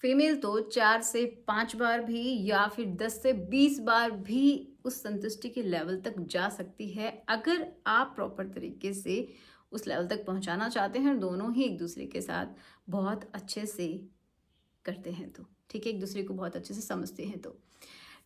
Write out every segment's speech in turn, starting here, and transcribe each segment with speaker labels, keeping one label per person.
Speaker 1: Female तो 4 से 5 बार भी या फिर 10 से 20 बार भी उस संतुष्टि के लेवल तक जा सकती है, अगर आप प्रॉपर तरीके से उस लेवल तक पहुंचाना चाहते हैं, दोनों ही एक दूसरे के साथ बहुत अच्छे से करते हैं तो, ठीक है, एक दूसरे को बहुत अच्छे से समझते हैं तो।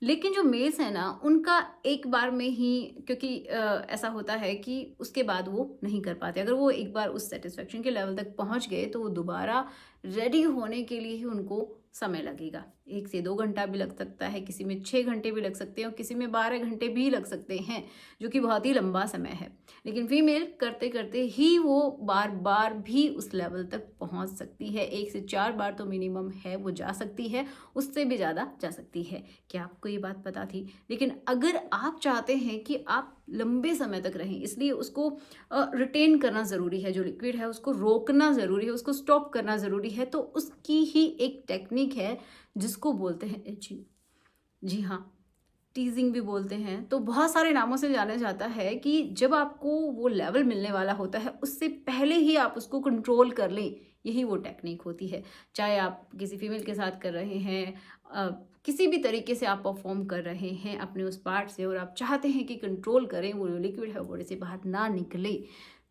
Speaker 1: लेकिन जो मेल्स हैं ना, उनका एक बार में ही, क्योंकि ऐसा होता है कि उसके बाद वो नहीं कर पाते। अगर वो एक बार उस सेटिस्फेक्शन के लेवल तक पहुंच गए तो वो दोबारा रेडी होने के लिए ही उनको समय लगेगा। 1 से 2 घंटा भी लग सकता है, किसी में 6 घंटे भी लग सकते हैं और किसी में 12 घंटे भी लग सकते हैं, जो कि बहुत ही लंबा समय है। लेकिन फीमेल करते करते ही वो बार बार भी उस लेवल तक पहुंच सकती है। 1 से 4 बार तो मिनिमम है, वो जा सकती है, उससे भी ज़्यादा जा सकती है। क्या आपको ये बात पता थी? लेकिन अगर आप चाहते हैं कि आप लंबे समय तक रहें, इसलिए उसको रिटेन करना ज़रूरी है, जो लिक्विड है उसको रोकना ज़रूरी है, उसको स्टॉप करना ज़रूरी है, तो उसकी ही एक टेक्निक है जिसको बोलते हैं एचिंग। जी हाँ, टीजिंग भी बोलते हैं। तो बहुत सारे नामों से जाना जाता है कि जब आपको वो लेवल मिलने वाला होता है, उससे पहले ही आप उसको कंट्रोल कर लें, यही वो टेक्निक होती है। चाहे आप किसी फीमेल के साथ कर रहे हैं, किसी भी तरीके से आप परफॉर्म कर रहे हैं अपने उस पार्ट से, और आप चाहते हैं कि कंट्रोल करें, वो जो लिक्विड है वो बॉडी से बाहर ना निकले,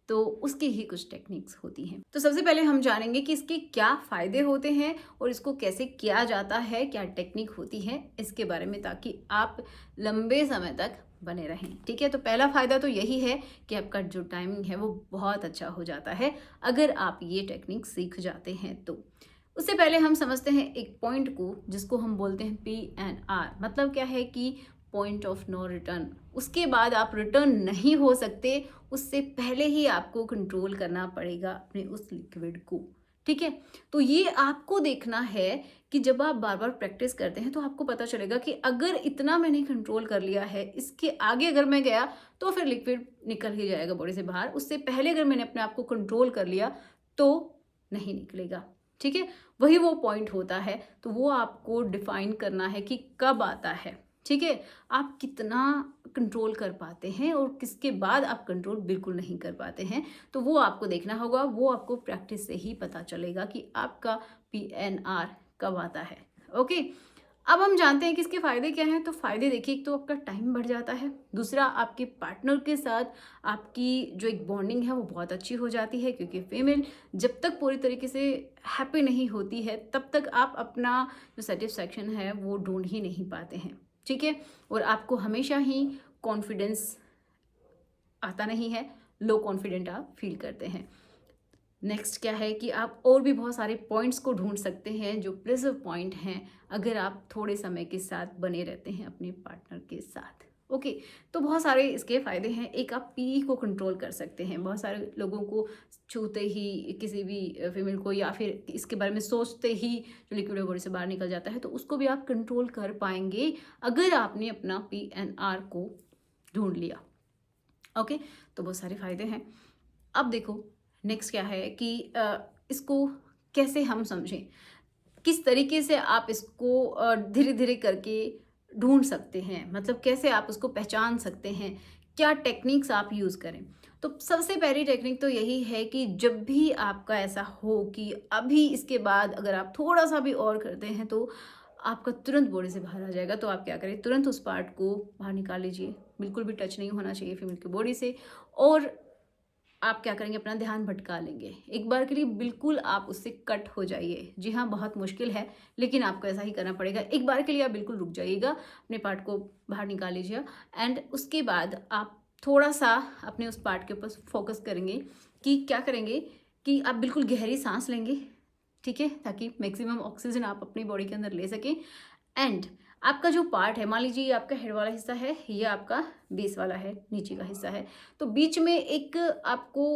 Speaker 1: तो उसकी ही कुछ टेक्निक्स होती हैं। तो सबसे पहले हम जानेंगे कि इसके क्या फ़ायदे होते हैं और इसको कैसे किया जाता है, क्या टेक्निक होती है इसके बारे में, ताकि आप लंबे समय तक बने रहें। ठीक है, तो पहला फ़ायदा तो यही है कि आपका जो टाइमिंग है वो बहुत अच्छा हो जाता है, अगर आप ये टेक्निक सीख जाते हैं तो। उससे पहले हम समझते हैं एक पॉइंट को, जिसको हम बोलते हैं PNR। मतलब क्या है कि पॉइंट ऑफ नो रिटर्न। उसके बाद आप रिटर्न नहीं हो सकते, उससे पहले ही आपको कंट्रोल करना पड़ेगा अपने उस लिक्विड को। ठीक है, तो ये आपको देखना है कि जब आप बार बार प्रैक्टिस करते हैं तो आपको पता चलेगा कि अगर इतना मैंने कंट्रोल कर लिया है, इसके आगे अगर मैं गया तो फिर लिक्विड निकल ही जाएगा बॉडी से बाहर। उससे पहले अगर मैंने अपने आप को कंट्रोल कर लिया तो नहीं निकलेगा। ठीक है, वही वो पॉइंट होता है। तो वो आपको डिफाइन करना है कि कब आता है। ठीक है, आप कितना कंट्रोल कर पाते हैं और किसके बाद आप कंट्रोल बिल्कुल नहीं कर पाते हैं, तो वो आपको देखना होगा। वो आपको प्रैक्टिस से ही पता चलेगा कि आपका PNR कब आता है। ओके, अब हम जानते हैं कि इसके फ़ायदे क्या हैं। तो फ़ायदे देखिए, एक तो आपका टाइम बढ़ जाता है, दूसरा आपके पार्टनर के साथ आपकी जो एक बॉन्डिंग है वो बहुत अच्छी हो जाती है, क्योंकि फीमेल जब तक पूरी तरीके से हैप्पी नहीं होती है तब तक आप अपना जो सेटिस्फैक्शन है वो ढूंढ ही नहीं पाते हैं। ठीक है, और आपको हमेशा ही कॉन्फिडेंस आता नहीं है, लो कॉन्फिडेंट आप फील करते हैं। नेक्स्ट क्या है कि आप और भी बहुत सारे पॉइंट्स को ढूंढ सकते हैं जो प्लेजर पॉइंट हैं, अगर आप थोड़े समय के साथ बने रहते हैं अपने पार्टनर के साथ। ओके, तो बहुत सारे इसके फ़ायदे हैं। एक, आप पी को कंट्रोल कर सकते हैं। बहुत सारे लोगों को छूते ही, किसी भी फीमेल को, या फिर इसके बारे में सोचते ही जो लिक्विड बॉडी से बाहर निकल जाता है, तो उसको भी आप कंट्रोल कर पाएंगे अगर आपने अपना PNR को ढूंढ लिया। ओके, तो बहुत सारे फ़ायदे हैं। अब देखो नेक्स्ट क्या है कि इसको कैसे हम समझें, किस तरीके से आप इसको धीरे धीरे करके ढूंढ सकते हैं, मतलब कैसे आप उसको पहचान सकते हैं, क्या टेक्निक्स आप यूज़ करें। तो सबसे पहली टेक्निक तो यही है कि जब भी आपका ऐसा हो कि अभी इसके बाद अगर आप थोड़ा सा भी और करते हैं तो आपका तुरंत बॉडी से बाहर आ जाएगा, तो आप क्या करें, तुरंत उस पार्ट को बाहर निकाल लीजिए। बिल्कुल भी टच नहीं होना चाहिए फीमेल की बॉडी से। और आप क्या करेंगे, अपना ध्यान भटका लेंगे। एक बार के लिए बिल्कुल आप उससे कट हो जाइए। जी हाँ, बहुत मुश्किल है, लेकिन आपको ऐसा ही करना पड़ेगा। एक बार के लिए आप बिल्कुल रुक जाइएगा, अपने पार्ट को बाहर निकाल लीजिए, एंड उसके बाद आप थोड़ा सा अपने उस पार्ट के ऊपर फोकस करेंगे कि क्या करेंगे कि आप बिल्कुल गहरी सांस लेंगे। ठीक है, ताकि मैक्सिमम ऑक्सीजन आप अपनी बॉडी के अंदर ले सकें। एंड आपका जो पार्ट है, मान लीजिए ये आपका हेड वाला हिस्सा है, ये आपका बेस वाला है, नीचे का हिस्सा है, तो बीच में एक आपको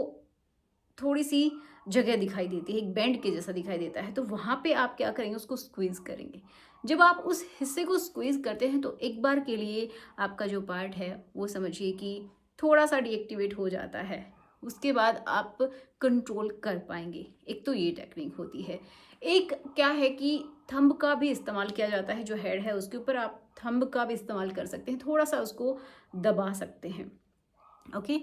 Speaker 1: थोड़ी सी जगह दिखाई देती है, एक बैंड के जैसा दिखाई देता है, तो वहाँ पे आप क्या करेंगे, उसको स्क्वीज़ करेंगे। जब आप उस हिस्से को स्क्वीज़ करते हैं तो एक बार के लिए आपका जो पार्ट है वो समझिए कि थोड़ा सा डीएक्टिवेट हो जाता है। उसके बाद आप कंट्रोल कर पाएंगे। एक तो ये टेक्निक होती है। एक क्या है कि थंब का भी इस्तेमाल किया जाता है, जो हेड है उसके ऊपर आप थंब का भी इस्तेमाल कर सकते हैं, थोड़ा सा उसको दबा सकते हैं। ओके,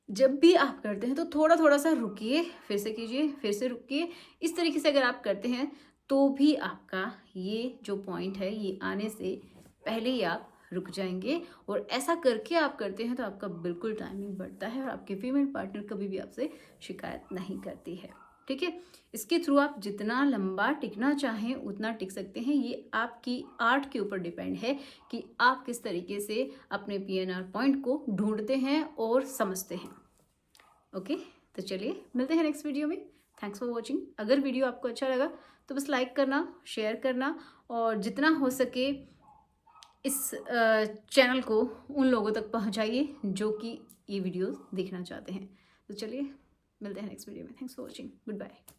Speaker 1: जब भी आप करते हैं तो थोड़ा थोड़ा सा रुकिए, फिर से कीजिए, फिर से रुकिए। इस तरीके से अगर आप करते हैं तो भी आपका ये जो पॉइंट है ये आने से पहले ही आप रुक जाएंगे। और ऐसा करके आप करते हैं तो आपका बिल्कुल टाइमिंग बढ़ता है और आपके फीमेल पार्टनर कभी भी आपसे शिकायत नहीं करती है। ठीक है, इसके थ्रू आप जितना लंबा टिकना चाहें उतना टिक सकते हैं। ये आपकी आर्ट के ऊपर डिपेंड है कि आप किस तरीके से अपने PNR पॉइंट को ढूंढते हैं और समझते हैं। ओके, तो चलिए मिलते हैं नेक्स्ट वीडियो में। Thanks for watching. अगर वीडियो आपको अच्छा लगा तो बस लाइक करना, शेयर करना और जितना हो सके इस चैनल को उन लोगों तक पहुंचाइए जो कि ये वीडियोस देखना चाहते हैं। तो चलिए मिलते हैं नेक्स्ट वीडियो में। Thanks for watching. Good bye.